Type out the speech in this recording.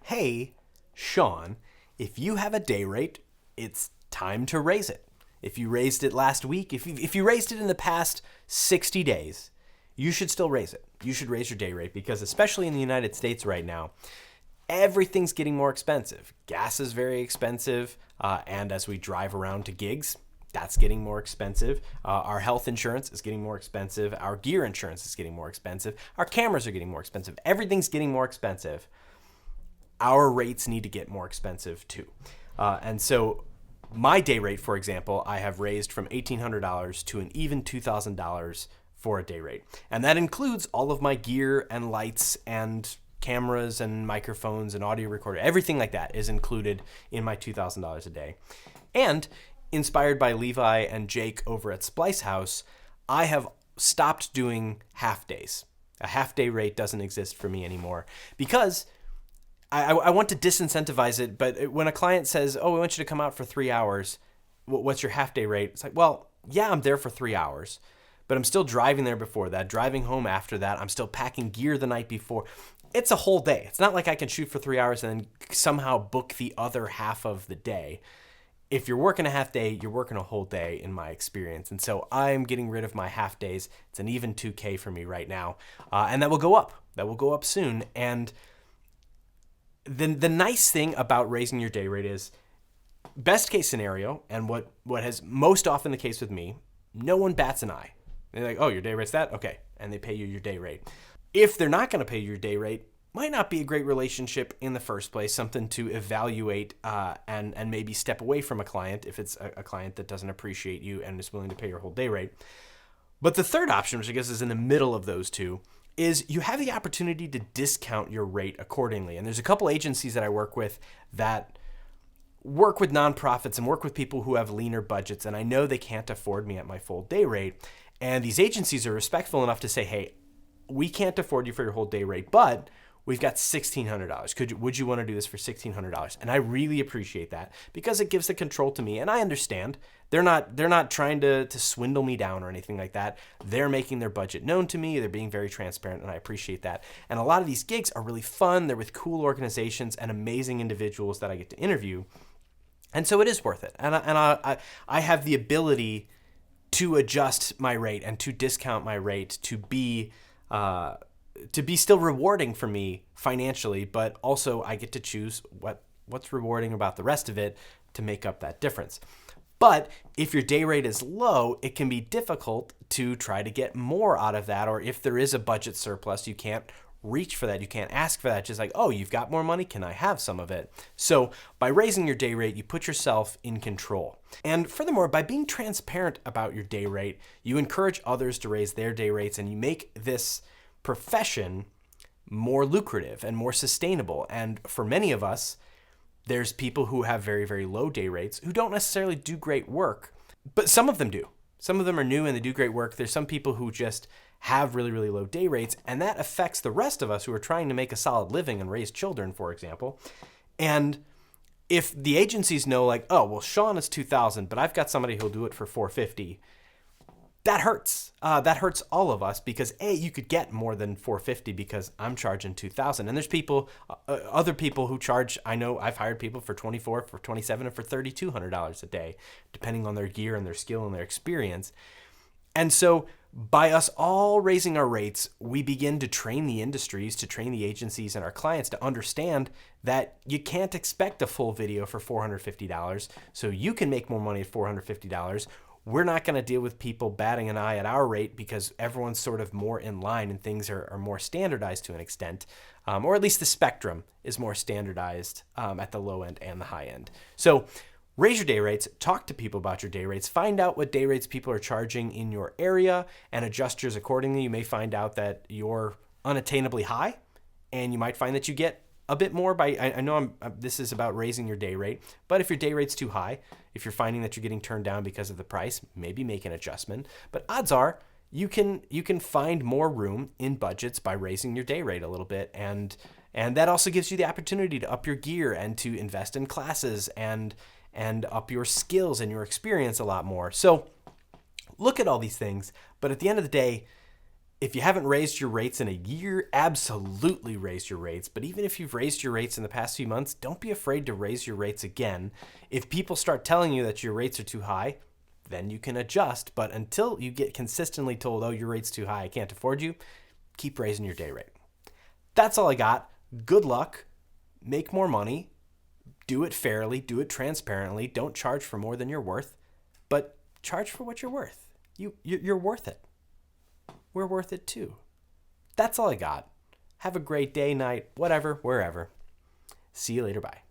hey, Sean, if you have a day rate, it's time to raise it. If you raised it last week, if you raised it in the past 60 days, you should still raise it. You should raise your day rate because especially in the United States right now, everything's getting more expensive. Gas is very expensive, and as we drive around to gigs, that's getting more expensive. Our health insurance is getting more expensive. Our gear insurance is getting more expensive. Our cameras are getting more expensive. Everything's getting more expensive. Our rates need to get more expensive too. And so my day rate, for example, I have raised from $1,800 to an even $2,000 for a day rate. And that includes all of my gear and lights and cameras and microphones and audio recorder. Everything like that is included in my $2,000 a day. And inspired by Levi and Jake over at Splice House, I have stopped doing half days. A half day rate doesn't exist for me anymore because I want to disincentivize it, but when a client says, oh, I want you to come out for 3 hours, what's your half day rate? It's like, well, yeah, I'm there for 3 hours, but I'm still driving there before that, driving home after that. I'm still packing gear the night before. It's a whole day. It's not like I can shoot for 3 hours and then somehow book the other half of the day. If you're working a half day, you're working a whole day in my experience. And so I'm getting rid of my half days. It's an even 2K for me right now. And that will go up. That will go up soon. And the nice thing about raising your day rate is best case scenario, and what has most often the case with me, no one bats an eye. They're like, oh, your day rate's that? Okay. And they pay you your day rate. If they're not going to pay your day rate, might not be a great relationship in the first place, something to evaluate and maybe step away from a client if it's a client that doesn't appreciate you and is willing to pay your whole day rate. But the third option, which I guess is in the middle of those two, is you have the opportunity to discount your rate accordingly. And there's a couple agencies that I work with that work with nonprofits and work with people who have leaner budgets, and I know they can't afford me at my full day rate. And these agencies are respectful enough to say, hey, we can't afford you for your whole day rate, but we've got $1,600. Would you want to do this for $1,600? And I really appreciate that because it gives the control to me. And I understand they're not trying to swindle me down or anything like that. They're making their budget known to me. They're being very transparent, and I appreciate that. And a lot of these gigs are really fun. They're with cool organizations and amazing individuals that I get to interview. And so it is worth it. And I have the ability to adjust my rate and to discount my rate to be still rewarding for me financially, but also I get to choose what's rewarding about the rest of it to make up that difference. But if your day rate is low, it can be difficult to try to get more out of that, or if there is a budget surplus, you can't reach for that. You can't ask for that. Just like, oh, you've got more money. Can I have some of it? So by raising your day rate, you put yourself in control. And furthermore, by being transparent about your day rate, you encourage others to raise their day rates, and you make this profession more lucrative and more sustainable. And for many of us, there's people who have very, very low day rates who don't necessarily do great work, but some of them do. Some of them are new and they do great work. There's some people who just have really, really low day rates, and that affects the rest of us who are trying to make a solid living and raise children, for example. And if the agencies know, like, oh, well, Sean is $2,000, but I've got somebody who'll do it for $450, that hurts. That hurts all of us because you could get more than $450 because I'm charging $2,000. And there's people, other people who charge. I know I've hired people for $24, for $27, and for $3,200 a day, depending on their gear and their skill and their experience. And so by us all raising our rates, we begin to train the industries, to train the agencies and our clients to understand that you can't expect a full video for $450. So you can make more money at $450. We're not going to deal with people batting an eye at our rate because everyone's sort of more in line and things are more standardized to an extent, or at least the spectrum is more standardized at the low end and the high end. So raise your day rates, talk to people about your day rates, find out what day rates people are charging in your area and adjust yours accordingly. You may find out that you're unattainably high, and you might find that you get a bit more by, I know this is about raising your day rate, but if your day rate's too high, if you're finding that you're getting turned down because of the price, maybe make an adjustment. But odds are you can find more room in budgets by raising your day rate a little bit, and that also gives you the opportunity to up your gear and to invest in classes and up your skills and your experience a lot more. So look at all these things, but at the end of the day, If you haven't raised your rates in a year, absolutely raise your rates. But even if you've raised your rates in the past few months, don't be afraid to raise your rates again. If people start telling you that your rates are too high, then you can adjust. But until you get consistently told, oh, your rate's too high, I can't afford you, keep raising your day rate. That's all I got. Good luck. Make more money. Do it fairly. Do it transparently. Don't charge for more than you're worth, but charge for what you're worth. You're worth it. We're worth it too. That's all I got. Have a great day, night, whatever, wherever. See you later. Bye.